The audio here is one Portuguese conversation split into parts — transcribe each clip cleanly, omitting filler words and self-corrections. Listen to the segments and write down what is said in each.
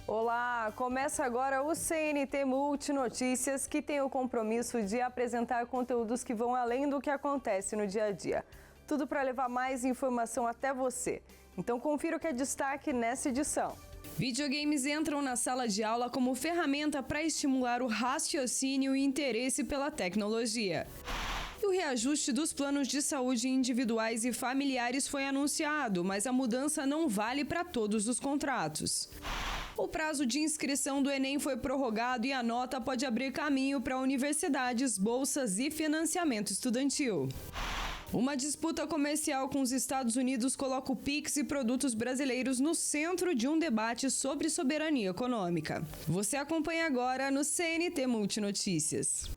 Olá, começa agora o CNT Multinotícias, que tem o compromisso de apresentar conteúdos que vão além do que acontece no dia a dia. Tudo para levar mais informação até você. Então confira o que é destaque nessa edição. Videogames entram na sala de aula como ferramenta para estimular o raciocínio e interesse pela tecnologia. E o reajuste dos planos de saúde individuais e familiares foi anunciado, mas a mudança não vale para todos os contratos. O prazo de inscrição do Enem foi prorrogado e a nota pode abrir caminho para universidades, bolsas e financiamento estudantil. Uma disputa comercial com os Estados Unidos coloca o Pix e produtos brasileiros no centro de um debate sobre soberania econômica. Você acompanha agora no CNT Multinotícias.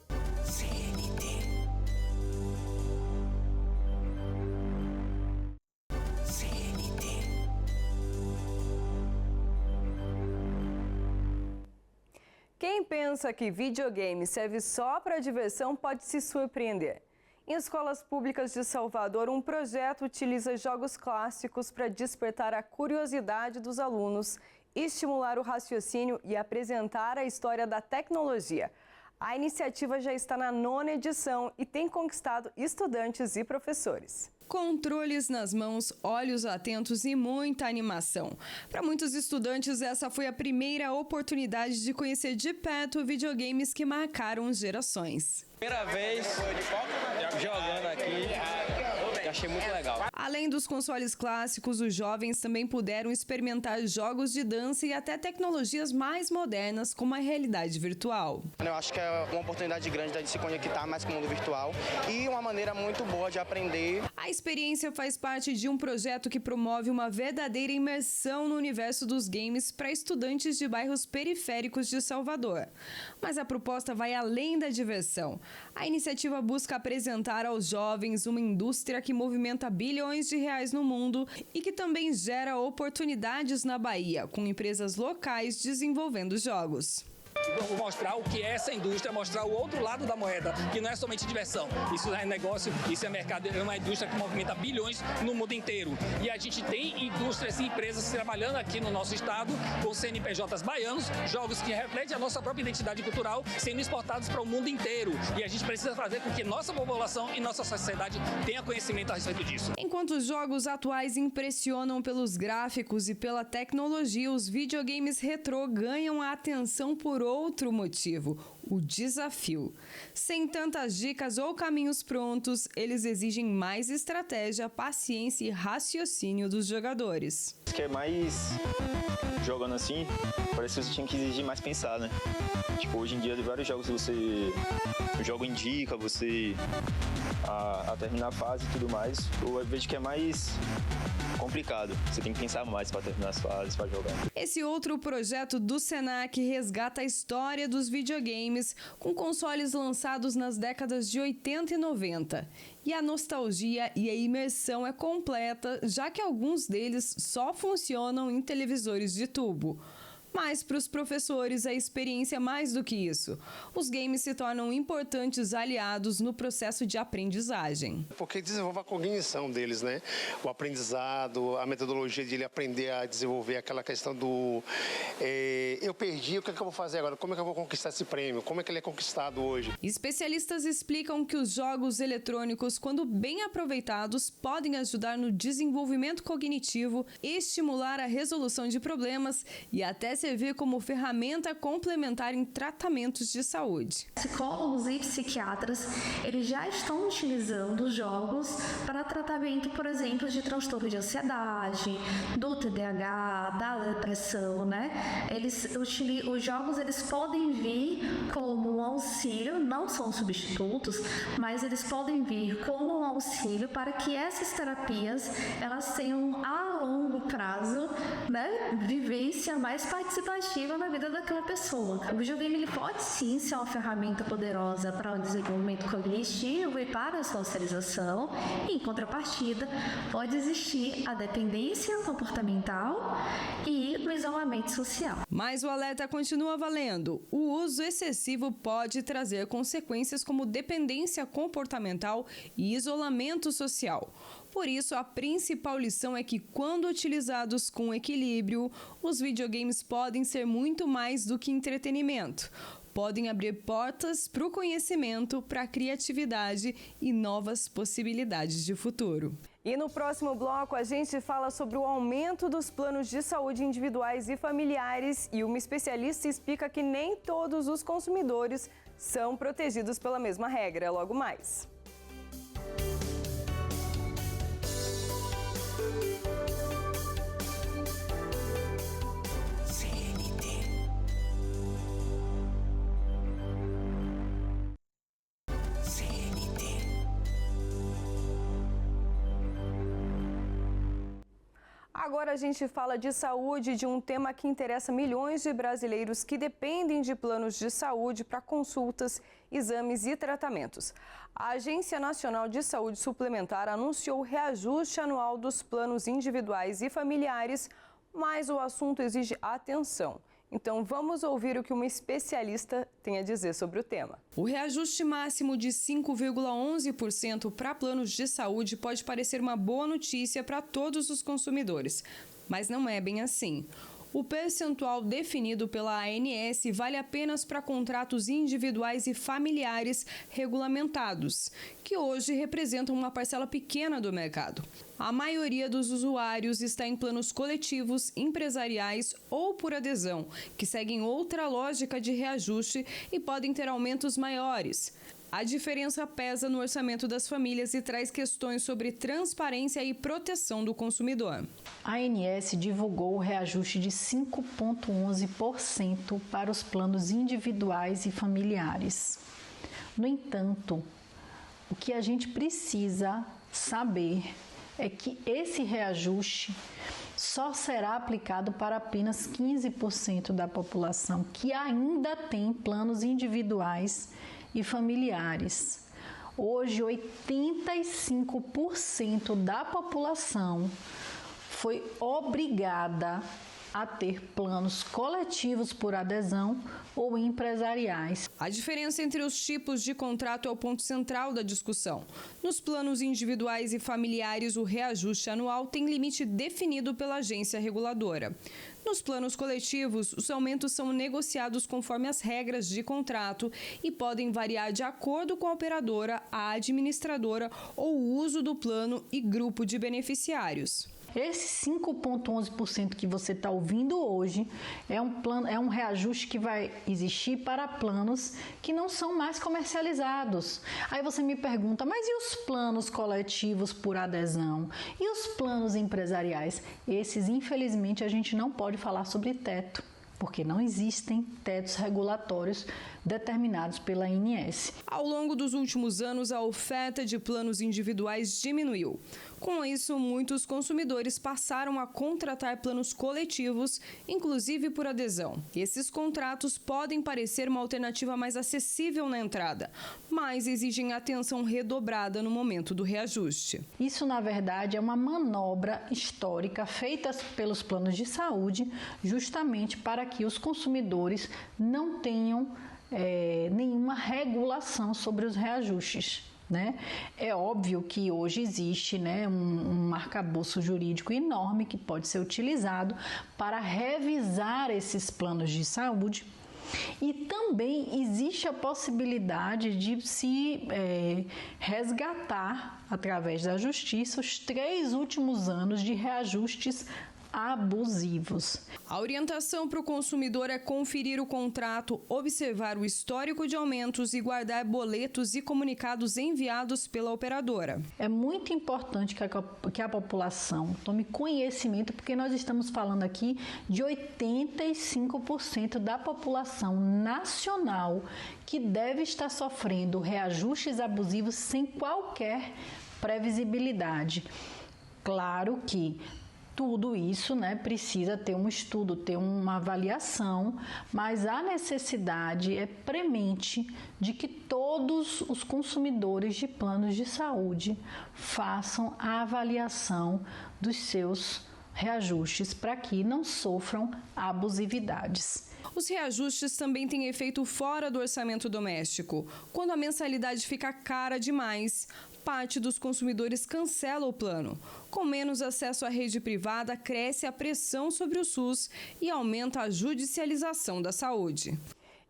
Quem pensa que videogame serve só para diversão pode se surpreender. Em escolas públicas de Salvador, um projeto utiliza jogos clássicos para despertar a curiosidade dos alunos, estimular o raciocínio e apresentar a história da tecnologia. A iniciativa já está na 9ª edição e tem conquistado estudantes e professores. Controles nas mãos, olhos atentos e muita animação. Para muitos estudantes, essa foi a primeira oportunidade de conhecer de perto videogames que marcaram gerações. Primeira vez jogando aqui, achei muito legal. Além dos consoles clássicos, os jovens também puderam experimentar jogos de dança e até tecnologias mais modernas, como a realidade virtual. Eu acho que é uma oportunidade grande de se conectar mais com o mundo virtual e uma maneira muito boa de aprender. A experiência faz parte de um projeto que promove uma verdadeira imersão no universo dos games para estudantes de bairros periféricos de Salvador. Mas a proposta vai além da diversão. A iniciativa busca apresentar aos jovens uma indústria que movimenta bilhões de reais no mundo e que também gera oportunidades na Bahia, com empresas locais desenvolvendo jogos. Vamos mostrar o que é essa indústria, mostrar o outro lado da moeda, que não é somente diversão. Isso é negócio, isso é mercado, é uma indústria que movimenta bilhões no mundo inteiro. E a gente tem indústrias e empresas trabalhando aqui no nosso estado com CNPJs baianos, jogos que refletem a nossa própria identidade cultural, sendo exportados para o mundo inteiro. E a gente precisa fazer com que nossa população e nossa sociedade tenha conhecimento a respeito disso. Enquanto os jogos atuais impressionam pelos gráficos e pela tecnologia, os videogames retrô ganham a atenção por outro motivo, o desafio. Sem tantas dicas ou caminhos prontos, eles exigem mais estratégia, paciência e raciocínio dos jogadores. Que é mais jogando assim, parece que você tinha que exigir mais pensar, né? Tipo, hoje em dia, de vários jogos o jogo indica você a terminar a fase e tudo mais. Eu vejo que é mais complicado. Você tem que pensar mais para terminar as fases, para jogar. Esse outro projeto do Senac resgata a história dos videogames com consoles lançados nas décadas de 80 e 90. E a nostalgia e a imersão é completa, já que alguns deles só funcionam em televisores de tubo. Mas para os professores a experiência é mais do que isso. Os games se tornam importantes aliados no processo de aprendizagem. Porque desenvolve a cognição deles, né? O aprendizado, a metodologia de ele aprender a desenvolver aquela questão do eu perdi, o que é que eu vou fazer agora? Como é que eu vou conquistar esse prêmio? Como é que ele é conquistado hoje? Especialistas explicam que os jogos eletrônicos, quando bem aproveitados, podem ajudar no desenvolvimento cognitivo, estimular a resolução de problemas e até servir como ferramenta complementar em tratamentos de saúde. Psicólogos e psiquiatras, eles já estão utilizando jogos para tratamento, por exemplo, de transtorno de ansiedade, do TDAH, da depressão, né? Os jogos, eles podem vir como um auxílio, não são substitutos, mas eles podem vir como um auxílio para que essas terapias, elas tenham a longo prazo, né, vivência mais participativa na vida daquela pessoa. O videogame, ele pode sim ser uma ferramenta poderosa para o desenvolvimento cognitivo e para a socialização. Em contrapartida, pode existir a dependência comportamental e o isolamento social. Mas o alerta continua valendo. O uso excessivo pode trazer consequências como dependência comportamental e isolamento social. Por isso, a principal lição é que, quando utilizados com equilíbrio, os videogames podem ser muito mais do que entretenimento. Podem abrir portas para o conhecimento, para a criatividade e novas possibilidades de futuro. E no próximo bloco a gente fala sobre o aumento dos planos de saúde individuais e familiares e uma especialista explica que nem todos os consumidores são protegidos pela mesma regra. Logo mais. Agora a gente fala de saúde, de um tema que interessa milhões de brasileiros que dependem de planos de saúde para consultas, exames e tratamentos. A Agência Nacional de Saúde Suplementar anunciou o reajuste anual dos planos individuais e familiares, mas o assunto exige atenção. Então vamos ouvir o que uma especialista tem a dizer sobre o tema. O reajuste máximo de 5,11% para planos de saúde pode parecer uma boa notícia para todos os consumidores, mas não é bem assim. O percentual definido pela ANS vale apenas para contratos individuais e familiares regulamentados, que hoje representam uma parcela pequena do mercado. A maioria dos usuários está em planos coletivos, empresariais ou por adesão, que seguem outra lógica de reajuste e podem ter aumentos maiores. A diferença pesa no orçamento das famílias e traz questões sobre transparência e proteção do consumidor. A ANS divulgou o reajuste de 5,11% para os planos individuais e familiares. No entanto, o que a gente precisa saber é que esse reajuste só será aplicado para apenas 15% da população que ainda tem planos individuais e familiares. Hoje, 85% da população foi obrigada a ter planos coletivos por adesão ou empresariais. A diferença entre os tipos de contrato é o ponto central da discussão. Nos planos individuais e familiares, o reajuste anual tem limite definido pela agência reguladora. Nos planos coletivos, os aumentos são negociados conforme as regras de contrato e podem variar de acordo com a operadora, a administradora ou o uso do plano e grupo de beneficiários. Esse 5,11% que você está ouvindo hoje é um reajuste que vai existir para planos que não são mais comercializados. Aí você me pergunta, mas e os planos coletivos por adesão? E os planos empresariais? Esses, infelizmente, a gente não pode falar sobre teto, porque não existem tetos regulatórios determinados pela ANS. Ao longo dos últimos anos, a oferta de planos individuais diminuiu. Com isso, muitos consumidores passaram a contratar planos coletivos, inclusive por adesão. Esses contratos podem parecer uma alternativa mais acessível na entrada, mas exigem atenção redobrada no momento do reajuste. Isso, na verdade, é uma manobra histórica feita pelos planos de saúde, justamente para que os consumidores não tenham nenhuma regulação sobre os reajustes. É óbvio que hoje existe um arcabouço jurídico enorme que pode ser utilizado para revisar esses planos de saúde e também existe a possibilidade de se resgatar através da justiça os 3 últimos anos de reajustes abusivos. A orientação para o consumidor é conferir o contrato, observar o histórico de aumentos e guardar boletos e comunicados enviados pela operadora. É muito importante que a população tome conhecimento, porque nós estamos falando aqui de 85% da população nacional que deve estar sofrendo reajustes abusivos sem qualquer previsibilidade. Claro que tudo isso precisa ter um estudo, ter uma avaliação, mas a necessidade é premente de que todos os consumidores de planos de saúde façam a avaliação dos seus reajustes para que não sofram abusividades. Os reajustes também têm efeito fora do orçamento doméstico. Quando a mensalidade fica cara demais, parte dos consumidores cancela o plano. Com menos acesso à rede privada, cresce a pressão sobre o SUS e aumenta a judicialização da saúde.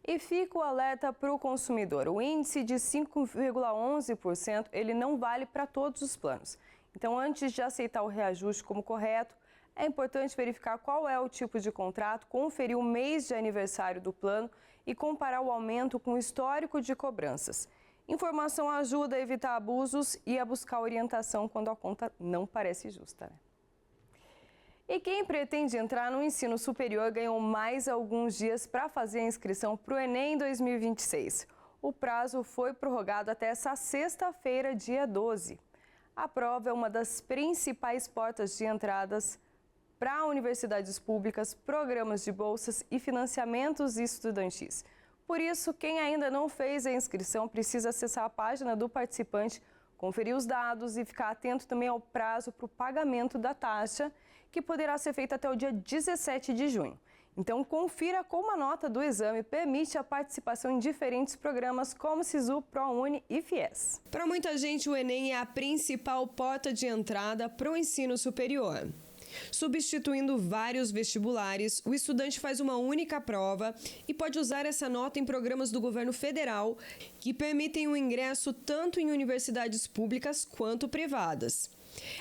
E fica o alerta para o consumidor. O índice de 5,11% ele não vale para todos os planos. Então, antes de aceitar o reajuste como correto, é importante verificar qual é o tipo de contrato, conferir o mês de aniversário do plano e comparar o aumento com o histórico de cobranças. Informação ajuda a evitar abusos e a buscar orientação quando a conta não parece justa. E quem pretende entrar no ensino superior ganhou mais alguns dias para fazer a inscrição para o Enem 2026. O prazo foi prorrogado até essa sexta-feira, dia 12. A prova é uma das principais portas de entradas para universidades públicas, programas de bolsas e financiamentos estudantis. Por isso, quem ainda não fez a inscrição precisa acessar a página do participante, conferir os dados e ficar atento também ao prazo para o pagamento da taxa, que poderá ser feita até o dia 17 de junho. Então, confira como a nota do exame permite a participação em diferentes programas como SISU, ProUni e FIES. Para muita gente, o Enem é a principal porta de entrada para o ensino superior. Substituindo vários vestibulares, o estudante faz uma única prova e pode usar essa nota em programas do governo federal que permitem o ingresso tanto em universidades públicas quanto privadas.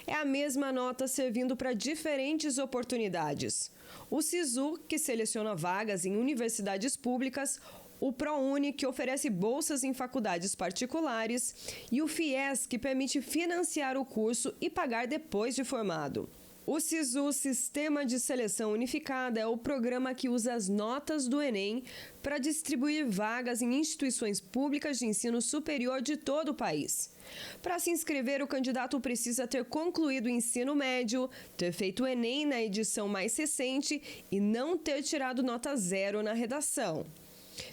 É a mesma nota servindo para diferentes oportunidades. O SISU, que seleciona vagas em universidades públicas, o ProUni, que oferece bolsas em faculdades particulares, e o FIES, que permite financiar o curso e pagar depois de formado. O SISU, Sistema de Seleção Unificada, é o programa que usa as notas do Enem para distribuir vagas em instituições públicas de ensino superior de todo o país. Para se inscrever, o candidato precisa ter concluído o ensino médio, ter feito o Enem na edição mais recente e não ter tirado nota 0 na redação.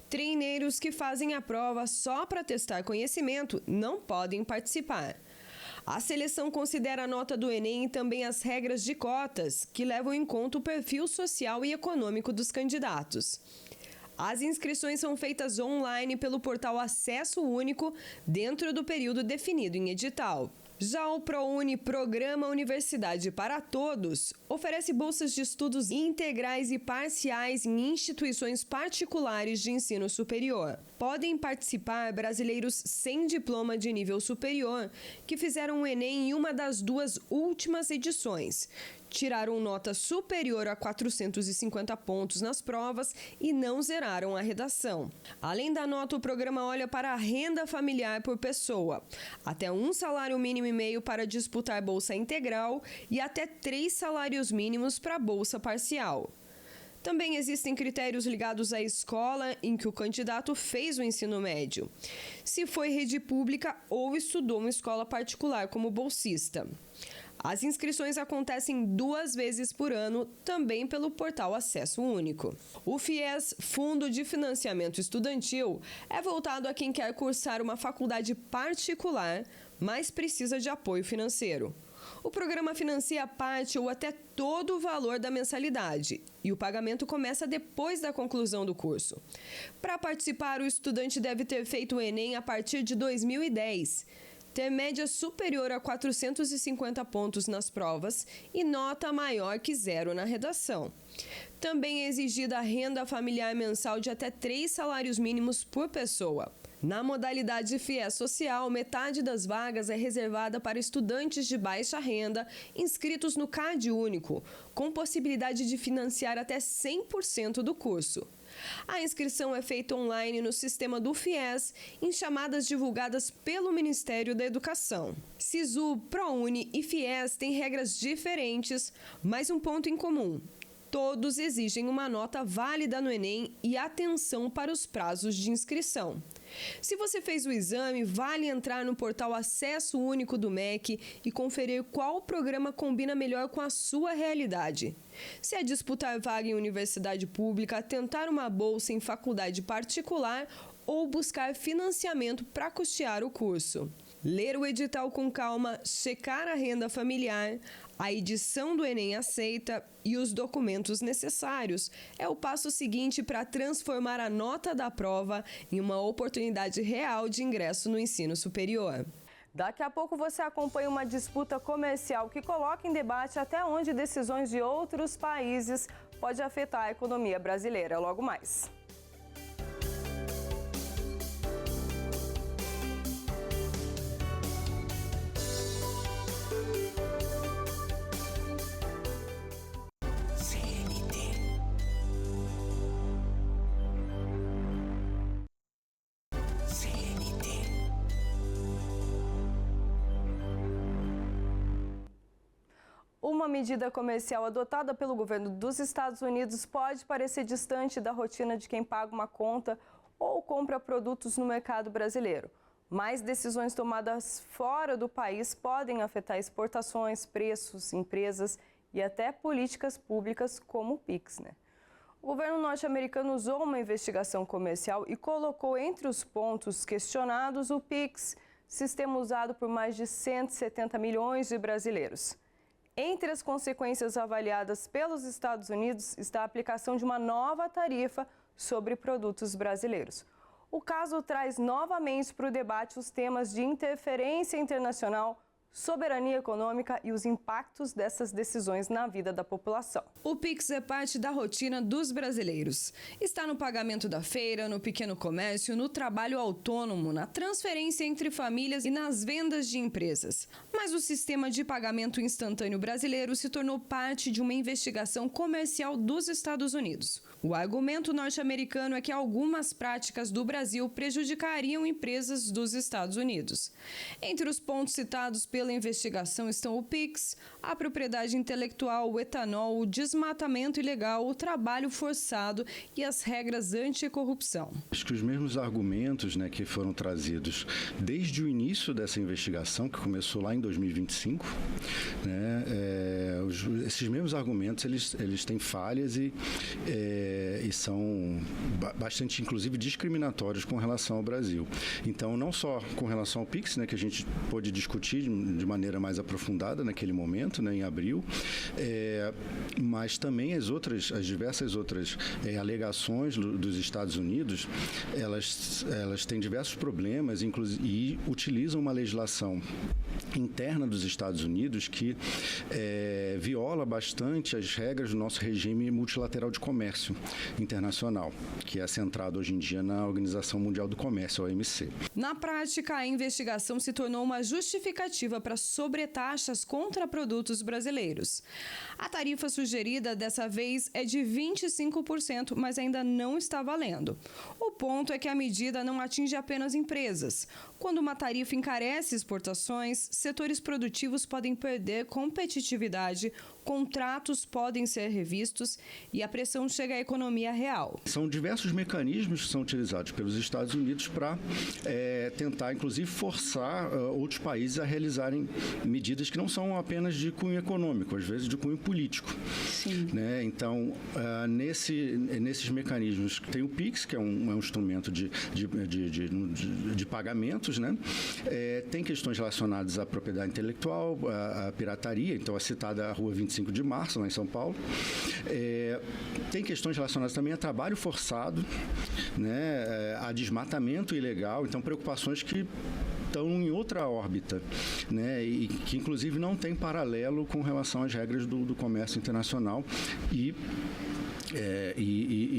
Treineiros que fazem a prova só para testar conhecimento não podem participar. A seleção considera a nota do Enem e também as regras de cotas, que levam em conta o perfil social e econômico dos candidatos. As inscrições são feitas online pelo portal Acesso Único, dentro do período definido em edital. Já o ProUni, Programa Universidade para Todos, oferece bolsas de estudos integrais e parciais em instituições particulares de ensino superior. Podem participar brasileiros sem diploma de nível superior que fizeram o Enem em uma das duas últimas edições, tiraram nota superior a 450 pontos nas provas e não zeraram a redação. Além da nota, o programa olha para a renda familiar por pessoa, até 1 salário mínimo e meio para disputar bolsa integral e até 3 salários mínimos para bolsa parcial. Também existem critérios ligados à escola em que o candidato fez o ensino médio, se foi rede pública ou estudou em escola particular como bolsista. As inscrições acontecem 2 vezes por ano, também pelo portal Acesso Único. O FIES, Fundo de Financiamento Estudantil, é voltado a quem quer cursar uma faculdade particular, mas precisa de apoio financeiro. O programa financia parte ou até todo o valor da mensalidade e o pagamento começa depois da conclusão do curso. Para participar, o estudante deve ter feito o Enem a partir de 2010, ter média superior a 450 pontos nas provas e nota maior que 0 na redação. Também é exigida a renda familiar mensal de até 3 salários mínimos por pessoa. Na modalidade FIES Social, metade das vagas é reservada para estudantes de baixa renda inscritos no CAD Único, com possibilidade de financiar até 100% do curso. A inscrição é feita online no sistema do FIES, em chamadas divulgadas pelo Ministério da Educação. SISU, ProUni e FIES têm regras diferentes, mas um ponto em comum. Todos exigem uma nota válida no Enem e atenção para os prazos de inscrição. Se você fez o exame, vale entrar no portal Acesso Único do MEC e conferir qual programa combina melhor com a sua realidade. Se é disputar vaga em universidade pública, tentar uma bolsa em faculdade particular ou buscar financiamento para custear o curso. Ler o edital com calma, checar a renda familiar, a edição do Enem aceita e os documentos necessários é o passo seguinte para transformar a nota da prova em uma oportunidade real de ingresso no ensino superior. Daqui a pouco você acompanha uma disputa comercial que coloca em debate até onde decisões de outros países podem afetar a economia brasileira. Logo mais. Uma medida comercial adotada pelo governo dos Estados Unidos pode parecer distante da rotina de quem paga uma conta ou compra produtos no mercado brasileiro. Mas decisões tomadas fora do país podem afetar exportações, preços, empresas e até políticas públicas como o PIX, O governo norte-americano usou uma investigação comercial e colocou entre os pontos questionados o PIX, sistema usado por mais de 170 milhões de brasileiros. Entre as consequências avaliadas pelos Estados Unidos está a aplicação de uma nova tarifa sobre produtos brasileiros. O caso traz novamente para o debate os temas de interferência internacional, soberania econômica e os impactos dessas decisões na vida da população. O PIX é parte da rotina dos brasileiros. Está no pagamento da feira, no pequeno comércio, no trabalho autônomo, na transferência entre famílias e nas vendas de empresas. Mas o sistema de pagamento instantâneo brasileiro se tornou parte de uma investigação comercial dos Estados Unidos. O argumento norte-americano é que algumas práticas do Brasil prejudicariam empresas dos Estados Unidos. Entre os pontos citados pela investigação estão o PIX, a propriedade intelectual, o etanol, o desmatamento ilegal, o trabalho forçado e as regras anticorrupção. Acho que os mesmos argumentos que foram trazidos desde o início dessa investigação, que começou lá em 2025, esses mesmos argumentos eles têm falhas e são bastante, inclusive, discriminatórios com relação ao Brasil. Então, não só com relação ao PIX, que a gente pôde discutir de maneira mais aprofundada naquele momento, em abril, mas também as diversas outras alegações dos Estados Unidos, elas têm diversos problemas, inclusive, e utilizam uma legislação interna dos Estados Unidos que viola bastante as regras do nosso regime multilateral de comércio internacional, que é centrado hoje em dia na Organização Mundial do Comércio, a OMC. Na prática, a investigação se tornou uma justificativa para sobretaxas contra produtos brasileiros. A tarifa sugerida dessa vez é de 25%, mas ainda não está valendo. O ponto é que a medida não atinge apenas empresas. Quando uma tarifa encarece exportações, setores produtivos podem perder competitividade, contratos podem ser revistos e a pressão chega à economia real. São diversos mecanismos que são utilizados pelos Estados Unidos para tentar, inclusive, forçar outros países a realizarem medidas que não são apenas de cunho econômico, às vezes de cunho político. Sim. Então, nesses mecanismos, tem o PIX, que é um instrumento de pagamentos, tem questões relacionadas à propriedade intelectual, à pirataria, então a citada Rua 25 de Março, lá em São Paulo. Tem questões relacionadas também a trabalho forçado, a desmatamento ilegal, então preocupações que estão em outra órbita, e que inclusive não tem paralelo com relação às regras do comércio internacional e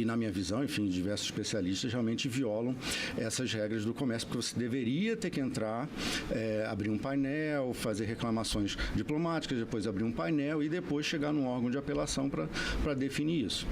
na minha visão, enfim, diversos especialistas realmente violam essas regras do comércio, porque você deveria ter que entrar, abrir um painel, fazer reclamações diplomáticas, depois abrir um painel e depois chegar num órgão de apelação para definir isso.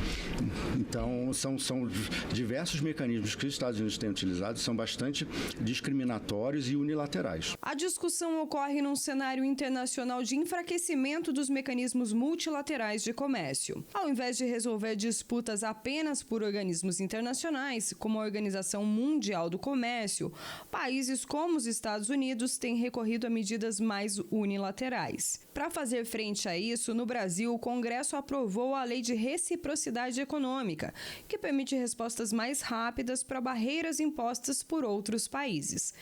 Então, são diversos mecanismos que os Estados Unidos têm utilizado, são bastante discriminatórios e unilaterais. A discussão ocorre num cenário internacional de enfraquecimento dos mecanismos multilaterais de comércio. Ao invés de resolver disputas apenas por organismos internacionais, como a Organização Mundial do Comércio, países como os Estados Unidos têm recorrido a medidas mais unilaterais. Para fazer frente a isso, no Brasil, o Congresso aprovou a Lei de Reciprocidade Econômica, que permite respostas mais rápidas para barreiras impostas por outros países.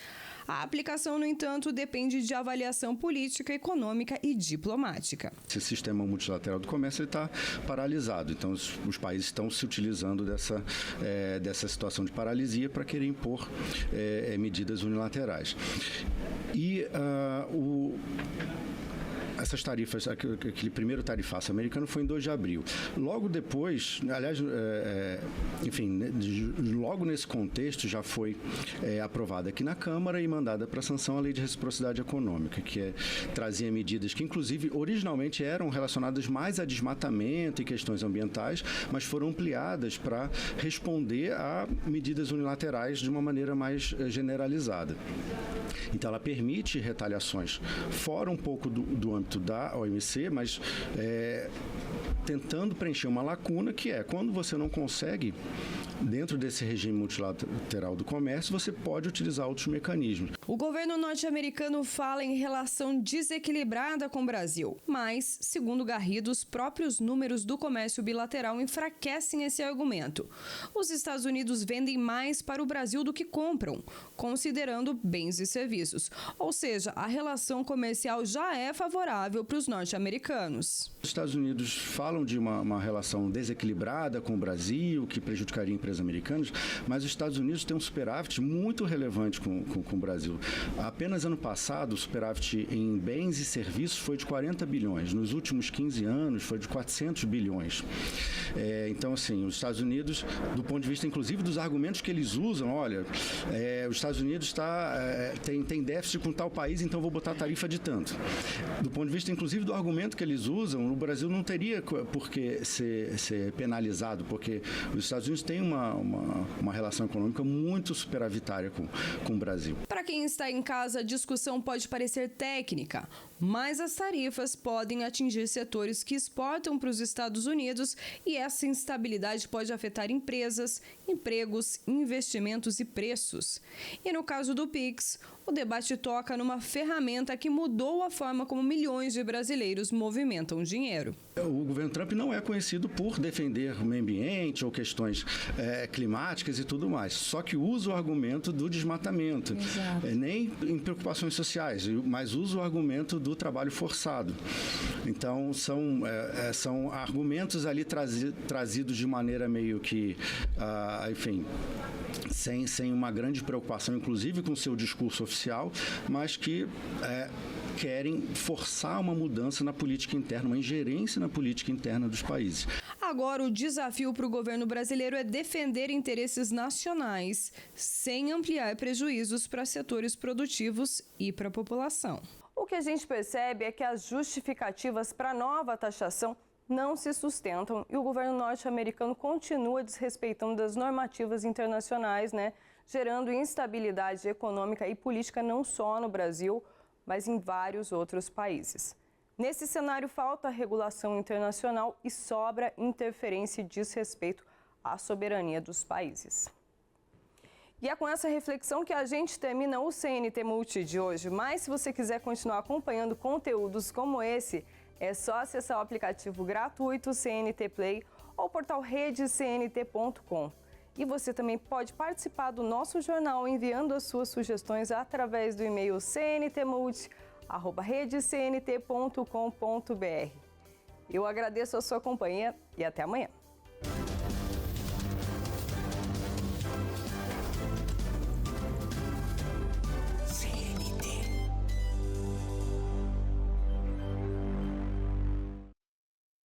A aplicação, no entanto, depende de avaliação política, econômica e diplomática. Esse sistema multilateral do comércio está paralisado, então os países estão se utilizando dessa situação de paralisia para querer impor medidas unilaterais. E essas tarifas, aquele primeiro tarifaço americano foi em 2 de abril. Logo depois, aliás, logo nesse contexto já foi aprovada aqui na Câmara e mandada para sanção a Lei de Reciprocidade Econômica, que trazia medidas que, inclusive, originalmente eram relacionadas mais a desmatamento e questões ambientais, mas foram ampliadas para responder a medidas unilaterais de uma maneira mais generalizada. Então, ela permite retaliações fora um pouco do âmbito da OMC, mas tentando preencher uma lacuna que quando você não consegue, dentro desse regime multilateral do comércio, você pode utilizar outros mecanismos. O governo norte-americano fala em relação desequilibrada com o Brasil, mas, segundo Garrido, os próprios números do comércio bilateral enfraquecem esse argumento. Os Estados Unidos vendem mais para o Brasil do que compram, considerando bens e serviços. Ou seja, a relação comercial já é favorável para os norte-americanos. Os Estados Unidos falam de uma relação desequilibrada com o Brasil, que prejudicaria empresas americanas, mas os Estados Unidos têm um superávit muito relevante com o Brasil. Apenas ano passado, o superávit em bens e serviços foi de 40 bilhões. Nos últimos 15 anos, foi de 400 bilhões. Então, assim, os Estados Unidos, do ponto de vista, inclusive, dos argumentos que eles usam, olha, os Estados Unidos tem déficit com tal país, então vou botar tarifa de tanto. Do ponto de vista, inclusive, do argumento que eles usam, o Brasil não teria por que ser penalizado, porque os Estados Unidos têm uma relação econômica muito superavitária com o Brasil. Para quem está em casa, a discussão pode parecer técnica, mas as tarifas podem atingir setores que exportam para os Estados Unidos e essa instabilidade pode afetar empresas, empregos, investimentos e preços. E no caso do PIX, o debate toca numa ferramenta que mudou a forma como milhões de brasileiros movimentam dinheiro. O governo Trump não é conhecido por defender o meio ambiente ou questões climáticas e tudo mais, só que usa o argumento do desmatamento, nem em preocupações sociais, mas usa o argumento do trabalho forçado. Então, são argumentos ali trazidos de maneira meio que, sem uma grande preocupação, inclusive com o seu discurso oficial, mas que querem forçar uma mudança na política interna, uma ingerência na política interna dos países. Agora, o desafio para o governo brasileiro é defender interesses nacionais, sem ampliar prejuízos para setores produtivos e para a população. O que a gente percebe é que as justificativas para a nova taxação não se sustentam e o governo norte-americano continua desrespeitando as normativas internacionais, gerando instabilidade econômica e política não só no Brasil, mas em vários outros países. Nesse cenário, falta regulação internacional e sobra interferência e desrespeito à soberania dos países. E é com essa reflexão que a gente termina o CNT Multi de hoje. Mas se você quiser continuar acompanhando conteúdos como esse, é só acessar o aplicativo gratuito CNT Play ou o portal redecnt.com. E você também pode participar do nosso jornal enviando as suas sugestões através do e-mail cntmulti@redecnt.com.br. Eu agradeço a sua companhia e até amanhã.